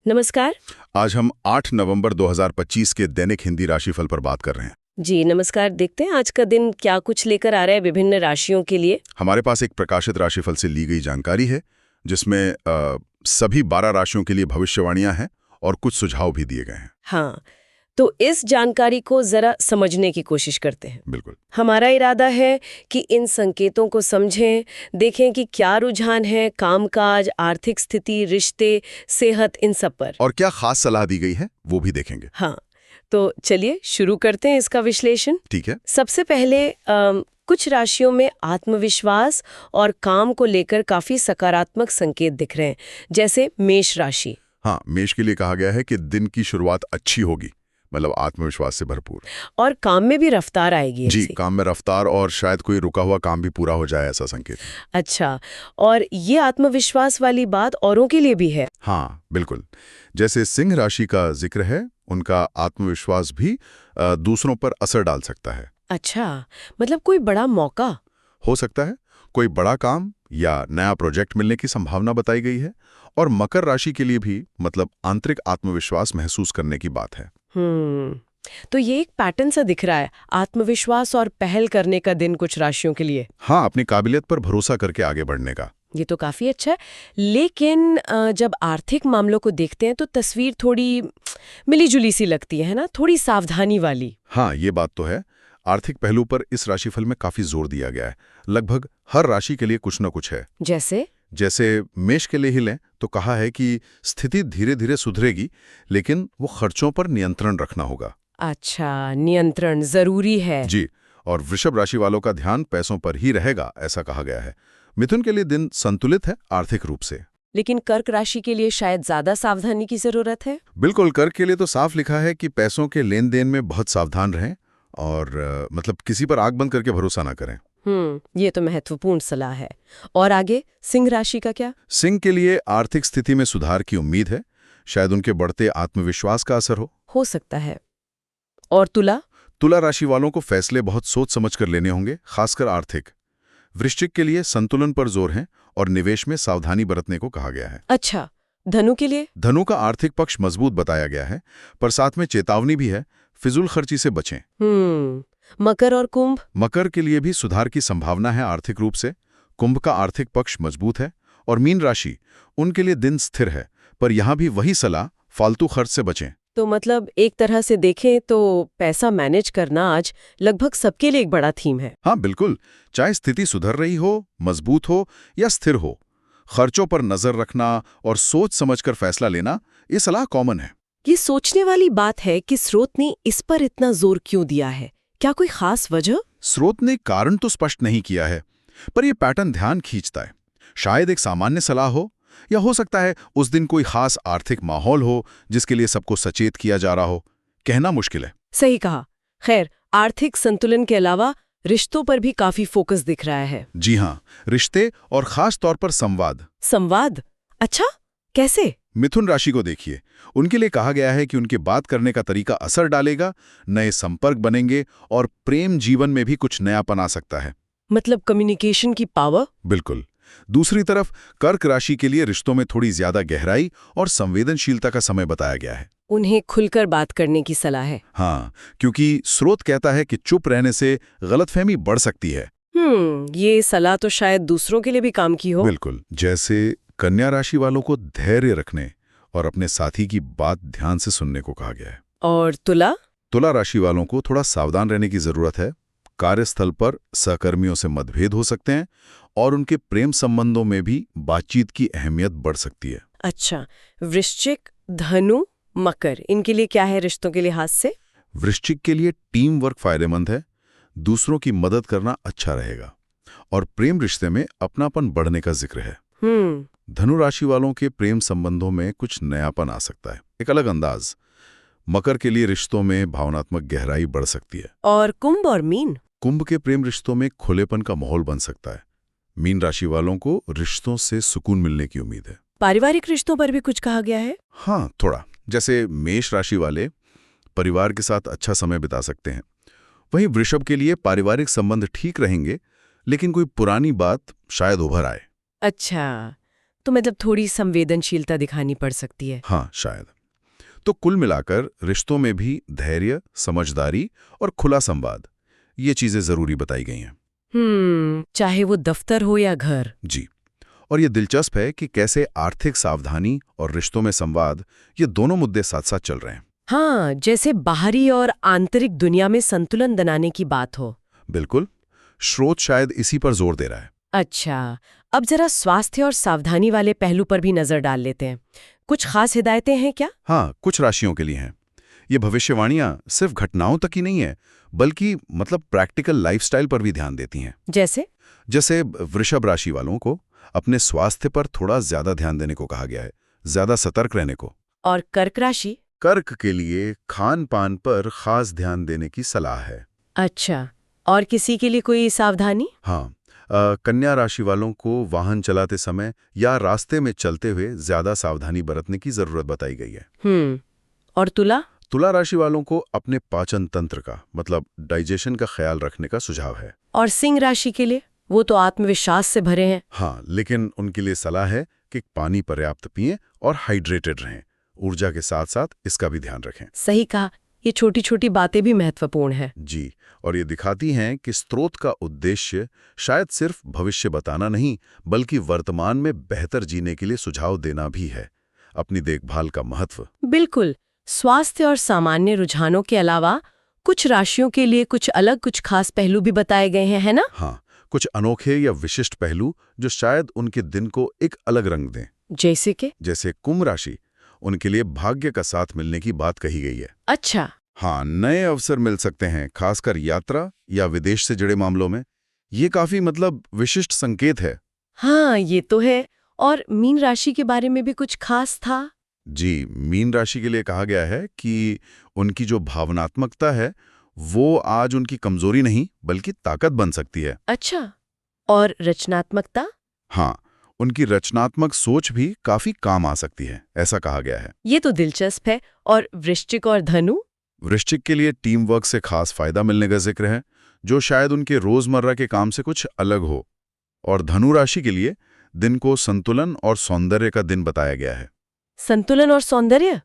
नमस्कार। आज हम 8 नवंबर 2025 के दैनिक हिंदी राशिफल पर बात कर रहे हैं। जी नमस्कार। देखते हैं आज का दिन क्या कुछ लेकर आ रहा है विभिन्न राशियों के लिए। हमारे पास एक प्रकाशित राशिफल से ली गई जानकारी है जिसमें सभी 12 राशियों के लिए भविष्यवाणियां हैं और कुछ सुझाव भी दिए गए हैं। हाँ, तो इस जानकारी को जरा समझने की कोशिश करते हैं। बिल्कुल। हमारा इरादा है कि इन संकेतों को समझें, देखें कि क्या रुझान है कामकाज, आर्थिक स्थिति, रिश्ते, सेहत, इन सब पर। और क्या खास सलाह दी गई है वो भी देखेंगे। हाँ, तो चलिए शुरू करते हैं इसका विश्लेषण। ठीक है। सबसे पहले कुछ राशियों में आत्मविश्वास और काम को लेकर काफी सकारात्मक संकेत दिख रहे हैं, जैसे मेष राशि। हाँ, मेष के लिए कहा गया है कि दिन की शुरुआत अच्छी होगी, मतलब आत्मविश्वास से भरपूर। और काम में भी रफ्तार आएगी जी, ऐसी। काम में रफ्तार और शायद कोई रुका हुआ काम भी पूरा हो जाए, ऐसा संकेत। अच्छा, और ये आत्मविश्वास वाली बात औरों के लिए भी है। हाँ बिल्कुल। जैसे सिंह राशि का जिक्र है, उनका आत्मविश्वास भी दूसरों पर असर डाल सकता है। अच्छा, मतलब कोई बड़ा मौका। हो सकता है कोई बड़ा काम या नया प्रोजेक्ट मिलने की संभावना बताई गई है। और मकर राशि के लिए भी मतलब आंतरिक आत्मविश्वास महसूस करने की बात है। तो ये एक पैटर्न सा दिख रहा है, आत्मविश्वास और पहल करने का दिन कुछ राशियों के लिए। हाँ, अपनी काबिलियत पर भरोसा करके आगे बढ़ने का। ये तो काफी अच्छा है, लेकिन जब आर्थिक मामलों को देखते हैं तो तस्वीर थोड़ी मिलीजुली सी लगती है ना, थोड़ी सावधानी वाली। हाँ, ये बात तो है। आर्थिक पहलू पर इस राशिफल में काफी जोर दिया गया है। लगभग हर राशि के लिए कुछ न कुछ है। जैसे मेष के लिए ही लें तो कहा है कि स्थिति धीरे धीरे सुधरेगी, लेकिन वो खर्चों पर नियंत्रण रखना होगा। अच्छा, नियंत्रण जरूरी है। जी। और वृषभ राशि वालों का ध्यान पैसों पर ही रहेगा, ऐसा कहा गया है। मिथुन के लिए दिन संतुलित है आर्थिक रूप से। लेकिन कर्क राशि के लिए शायद ज्यादा सावधानी की जरूरत है। बिल्कुल, कर्क के लिए तो साफ लिखा है कि पैसों के लेन देन में बहुत सावधान रहें और मतलब किसी पर आंख बंद करके भरोसा ना करें। ये तो महत्वपूर्ण सलाह है। और आगे सिंह राशि का क्या? सिंह के लिए आर्थिक स्थिति में सुधार की उम्मीद है। शायद उनके बढ़ते आत्मविश्वास का असर हो सकता है। और तुला राशि वालों को फैसले बहुत सोच समझ कर लेने होंगे, खासकर आर्थिक। वृश्चिक के लिए संतुलन पर जोर है और निवेश में सावधानी बरतने को कहा गया है। अच्छा, धनु के लिए? धनु का आर्थिक पक्ष मजबूत बताया गया है, पर साथ में चेतावनी भी है, फिजूल खर्ची से बचें। मकर और कुंभ? मकर के लिए भी सुधार की संभावना है आर्थिक रूप से। कुंभ का आर्थिक पक्ष मजबूत है। और मीन राशि, उनके लिए दिन स्थिर है, पर यहां भी वही सलाह, फालतू खर्च से बचें। तो मतलब एक तरह से देखें तो पैसा मैनेज करना आज लगभग सबके लिए एक बड़ा थीम है। हाँ बिल्कुल, चाहे स्थिति सुधर रही हो, मजबूत हो या स्थिर हो, खर्चों पर नजर रखना और सोच समझकर फैसला लेना, ये सलाह कॉमन है। ये सोचने वाली बात है कि स्रोत ने इस पर इतना जोर क्यों दिया है। क्या कोई खास वजह? स्रोत ने कारण तो स्पष्ट नहीं किया है, पर यह पैटर्न ध्यान खींचता है। शायद एक सामान्य सलाह हो, या हो सकता है उस दिन कोई खास आर्थिक माहौल हो जिसके लिए सबको सचेत किया जा रहा हो। कहना मुश्किल है। सही कहा। खैर, आर्थिक संतुलन के अलावा रिश्तों पर भी काफी फोकस दिख रहा है। जी हाँ, रिश्ते और खास तौर पर संवाद। अच्छा, कैसे? मिथुन राशि को देखिए, उनके लिए कहा गया है कि उनके बात करने का तरीका असर डालेगा, नए संपर्क बनेंगे और प्रेम जीवन में भी कुछ नयापन आ सकता है। मतलब कम्युनिकेशन की पावर? बिल्कुल। दूसरी तरफ कर्क राशि के लिए रिश्तों में थोड़ी ज्यादा गहराई और संवेदनशीलता का समय बताया गया है। उन्हें खुलकर बात करने की सलाह है। हाँ, क्योंकि स्रोत कहता है कि चुप रहने से गलतफहमी बढ़ सकती है। ये सलाह तो शायद दूसरों के लिए भी काम की हो। बिल्कुल। जैसे कन्या राशि वालों को धैर्य रखने और अपने साथी की बात ध्यान से सुनने को कहा गया है। और तुला राशि वालों को थोड़ा सावधान रहने की जरूरत है। कार्यस्थल पर सहकर्मियों से मतभेद हो सकते हैं और उनके प्रेम संबंधों में भी बातचीत की अहमियत बढ़ सकती है। अच्छा, वृश्चिक, धनु, मकर, इनके लिए क्या है रिश्तों के लिहाज से? वृश्चिक के लिए टीम वर्क फायदेमंद है, दूसरों की मदद करना अच्छा रहेगा और प्रेम रिश्ते में अपनापन बढ़ने का जिक्र है। धनु राशि वालों के प्रेम संबंधों में कुछ नयापन आ सकता है, एक अलग अंदाज। मकर के लिए रिश्तों में भावनात्मक गहराई बढ़ सकती है। और कुंभ और मीन? कुंभ के प्रेम रिश्तों में खुलेपन का माहौल बन सकता है। मीन राशि वालों को रिश्तों से सुकून मिलने की उम्मीद है। पारिवारिक रिश्तों पर भी कुछ कहा गया है? हाँ, थोड़ा। जैसे मेष राशि वाले परिवार के साथ अच्छा समय बिता सकते हैं। वहीं वृषभ के लिए पारिवारिक संबंध ठीक रहेंगे, लेकिन कोई पुरानी बात शायद उभर आए। अच्छा, तो मतलब थोड़ी संवेदनशीलता दिखानी पड़ सकती है। हाँ, शायद। तो कुल मिलाकर रिश्तों में भी धैर्य, समझदारी और खुला संवाद, ये चीजें जरूरी बताई गई हैं। चाहे वो दफ्तर हो या घर। जी। और ये दिलचस्प है कि कैसे आर्थिक सावधानी और रिश्तों में संवाद, ये दोनों मुद्दे साथ साथ चल रहे हैं। हाँ, जैसे बाहरी और आंतरिक दुनिया में संतुलन बनाने की बात हो। बिल्कुल। स्रोत शायद इसी पर जोर दे रहा है। अच्छा, अब जरा स्वास्थ्य और सावधानी वाले पहलू पर भी नजर डाल लेते हैं। कुछ खास हिदायतें हैं क्या? हाँ, कुछ राशियों के लिए हैं। ये भविष्यवाणियां सिर्फ घटनाओं तक ही नहीं है, बल्कि मतलब प्रैक्टिकल लाइफस्टाइल पर भी ध्यान देती हैं। जैसे वृषभ राशि वालों को अपने स्वास्थ्य पर थोड़ा ज्यादा ध्यान देने को कहा गया है, ज्यादा सतर्क रहने को। और कर्क राशि? कर्क के लिए खान पान पर खास ध्यान देने की सलाह है। अच्छा, और किसी के लिए कोई सावधानी? हाँ, कन्या राशि वालों को वाहन चलाते समय या रास्ते में चलते हुए ज्यादा सावधानी बरतने की जरूरत बताई गई है। और तुला? तुला राशि वालों को अपने पाचन तंत्र का मतलब डाइजेशन का ख्याल रखने का सुझाव है। और सिंह राशि के लिए? वो तो आत्मविश्वास से भरे हैं। हाँ, लेकिन उनके लिए सलाह है कि पानी पर्याप्त पिएं और हाइड्रेटेड रहें। ऊर्जा के साथ साथ इसका भी ध्यान रखें। सही कहा, ये छोटी छोटी बातें भी महत्वपूर्ण है। जी, और ये दिखाती हैं कि स्रोत का उद्देश्य शायद सिर्फ भविष्य बताना नहीं, बल्कि वर्तमान में बेहतर जीने के लिए सुझाव देना भी है। अपनी देखभाल का महत्व। बिल्कुल। स्वास्थ्य और सामान्य रुझानों के अलावा कुछ राशियों के लिए कुछ खास पहलू भी बताए गए हैं, है ना? हाँ, कुछ अनोखे या विशिष्ट पहलू जो शायद उनके दिन को एक अलग रंग दें। जैसे कुंभ राशि, उनके लिए भाग्य का साथ मिलने की बात कही गई है। अच्छा। हाँ, नए अवसर मिल सकते हैं, खासकर यात्रा या विदेश से जुड़े मामलों में। ये काफी मतलब विशिष्ट संकेत है। हाँ, ये तो है। और मीन राशि के बारे में भी कुछ खास था? जी, मीन राशि के लिए कहा गया है कि उनकी जो भावनात्मकता है वो आज उनकी कमजोरी नहीं बल्कि ताकत बन सकती है। अच्छा, और रचनात्मकता? हाँ, उनकी रचनात्मक सोच भी काफी काम आ सकती है, ऐसा कहा गया है। ये तो दिलचस्प है। और वृश्चिक और धनु? वृश्चिक के लिए टीम वर्क से खास फायदा मिलने का जिक्र है, जो शायद उनके रोजमर्रा के काम से कुछ अलग हो। और धनु राशि के लिए दिन को संतुलन और सौंदर्य का दिन बताया गया है। संतुलन और सौंदर्य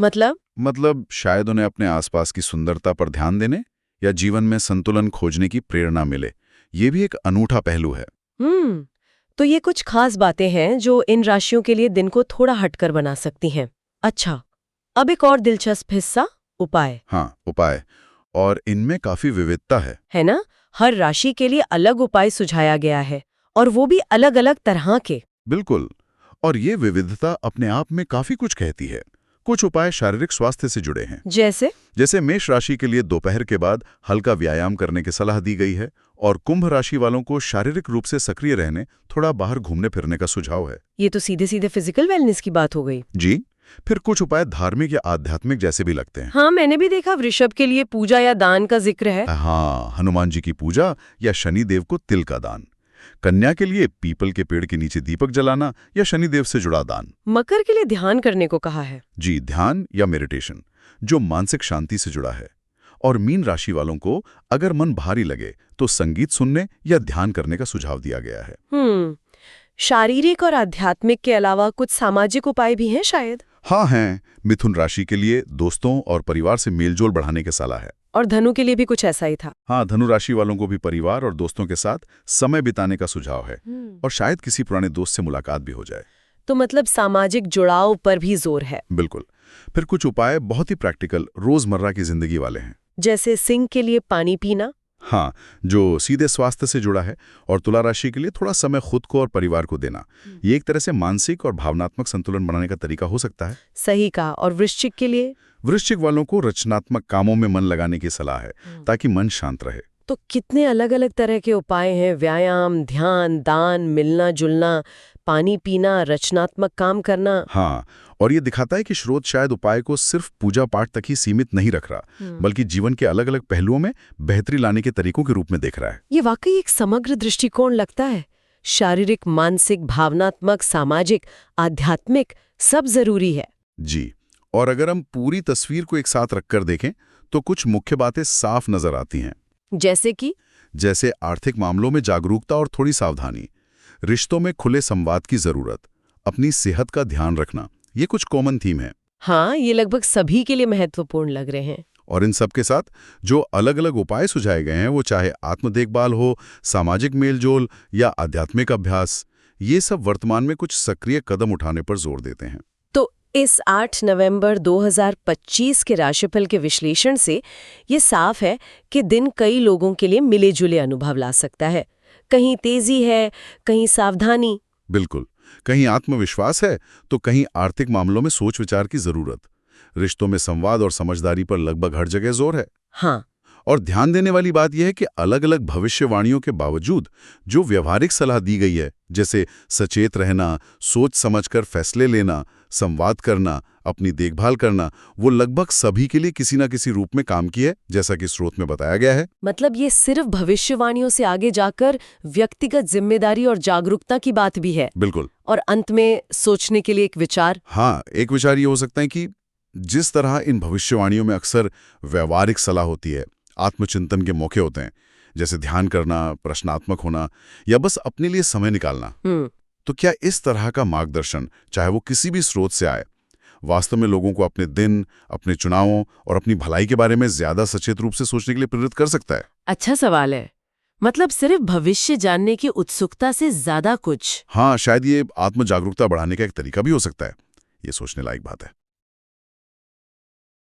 मतलब शायद उन्हें अपने आसपास की सुंदरता पर ध्यान देने या जीवन में संतुलन खोजने की प्रेरणा मिले। ये भी एक अनूठा पहलू है। तो ये कुछ खास बातें हैं जो इन राशियों के लिए दिन को थोड़ा हटकर बना सकती हैं। अच्छा, अब एक और दिलचस्प हिस्सा, उपाय। हाँ, उपाय, और इनमें काफी विविधता है ना? हर राशि के लिए अलग उपाय सुझाया गया है, और वो भी अलग-अलग तरह के। बिल्कुल, और ये विविधता अपने आप में काफी कुछ कहती है। कुछ उपाय शारीरिक स्वास्थ्य से जुड़े हैं। जैसे मेष राशि के लिए दोपहर के बाद हल्का व्यायाम करने की सलाह दी गई है, और कुंभ राशि वालों को शारीरिक रूप से सक्रिय रहने, थोड़ा बाहर घूमने फिरने का सुझाव है। ये तो सीधे फिजिकल वेलनेस की बात हो गई। जी, फिर कुछ उपाय धार्मिक या आध्यात्मिक जैसे भी लगते हैं। हाँ, मैंने भी देखा वृषभ के लिए पूजा या दान का जिक्र है। हाँ, हनुमान जी की पूजा या शनिदेव को तिल का दान। कन्या के लिए पीपल के पेड़ के नीचे दीपक जलाना या शनिदेव से जुड़ा दान। मकर के लिए ध्यान करने को कहा है। जी, ध्यान या मेडिटेशन, जो मानसिक शांति से जुड़ा है। और मीन राशि वालों को अगर मन भारी लगे तो संगीत सुनने या ध्यान करने का सुझाव दिया गया है। शारीरिक और आध्यात्मिक के अलावा कुछ सामाजिक उपाय भी हैं शायद? हाँ हैं। मिथुन राशि के लिए दोस्तों और परिवार से मेलजोल बढ़ाने की सलाह है। और धनु के लिए भी कुछ ऐसा ही था। हाँ, धनु राशि वालों को भी परिवार और दोस्तों के साथ समय बिताने का सुझाव है, और शायद किसी पुराने दोस्त से मुलाकात भी हो जाए। तो मतलब सामाजिक जुड़ाव पर भी जोर है। बिल्कुल। फिर कुछ उपाय बहुत ही प्रैक्टिकल, रोजमर्रा की जिंदगी वाले हैं। जैसे सिंह के लिए पानी पीना। हाँ, जो सीधे स्वास्थ्य से जुड़ा है। और तुला राशि के लिए थोड़ा समय खुद को और परिवार को देना। ये एक तरह से मानसिक और भावनात्मक संतुलन बनाने का तरीका हो सकता है। सही कहा। और वृश्चिक के लिए? वृश्चिक वालों को रचनात्मक कामों में मन लगाने की सलाह है, ताकि मन शांत रहे। तो कितने अलग अलग तरह के उपाय हैं। व्यायाम, ध्यान, दान, मिलना जुलना, पानी पीना, रचनात्मक काम करना। हाँ, और ये दिखाता है कि स्रोत शायद उपाय को सिर्फ पूजा पाठ तक ही सीमित नहीं रख रहा, बल्कि जीवन के अलग अलग पहलुओं में बेहतरी लाने के तरीकों के रूप में देख रहा है। ये वाकई एक समग्र दृष्टिकोण लगता है। शारीरिक, मानसिक, भावनात्मक, सामाजिक, आध्यात्मिक, सब जरूरी है। जी, और अगर हम पूरी तस्वीर को एक साथ रखकर देखें तो कुछ मुख्य बातें साफ नजर आती हैं। जैसे आर्थिक मामलों में जागरूकता और थोड़ी सावधानी, रिश्तों में खुले संवाद की जरूरत, अपनी सेहत का ध्यान रखना, ये कुछ कॉमन थीम है। हाँ, ये लगभग सभी के लिए महत्वपूर्ण लग रहे हैं। और इन सब के साथ जो अलग-अलग उपाय सुझाए गए हैं, वो चाहे आत्म देखभाल हो, सामाजिक मेलजोल या आध्यात्मिक अभ्यास, ये सब वर्तमान में कुछ सक्रिय कदम उठाने पर जोर देते हैं। तो इस 8 नवंबर 2025 के राशिफल के विश्लेषण से ये साफ है कि दिन कई लोगों के लिए मिले-जुले अनुभव ला सकता है। कहीं तेजी है, कहीं सावधानी। बिल्कुल, कहीं आत्मविश्वास है तो कहीं आर्थिक मामलों में सोच विचार की जरूरत। रिश्तों में संवाद और समझदारी पर लगभग हर जगह जोर है। हाँ, और ध्यान देने वाली बात यह है कि अलग-अलग भविष्यवाणियों के बावजूद जो व्यवहारिक सलाह दी गई है, जैसे सचेत रहना, सोच समझकर फैसले लेना, संवाद करना, अपनी देखभाल करना, वो लगभग सभी के लिए किसी न किसी रूप में काम की है, जैसा कि स्रोत में बताया गया है। मतलब ये सिर्फ भविष्यवाणियों से आगे जाकर व्यक्तिगत जिम्मेदारी और जागरूकता की बात भी है। बिल्कुल। और अंत में सोचने के लिए एक विचार। हाँ, एक विचार ये हो सकता है कि जिस तरह इन भविष्यवाणियों में अक्सर व्यवहारिक सलाह होती है, आत्मचिंतन के मौके होते हैं, जैसे ध्यान करना, प्रश्नात्मक होना या बस अपने लिए समय निकालना, तो क्या इस तरह का मार्गदर्शन, चाहे वो किसी भी स्रोत से आए, वास्तव में लोगों को अपने दिन, अपने चुनावों और अपनी भलाई के बारे में ज्यादा सचेत रूप से सोचने के लिए प्रेरित कर सकता है? अच्छा सवाल है। मतलब सिर्फ भविष्य जानने की उत्सुकता से ज्यादा कुछ। हाँ, शायद ये आत्म जागरूकता बढ़ाने का एक तरीका भी हो सकता है। ये सोचने लायक बात है।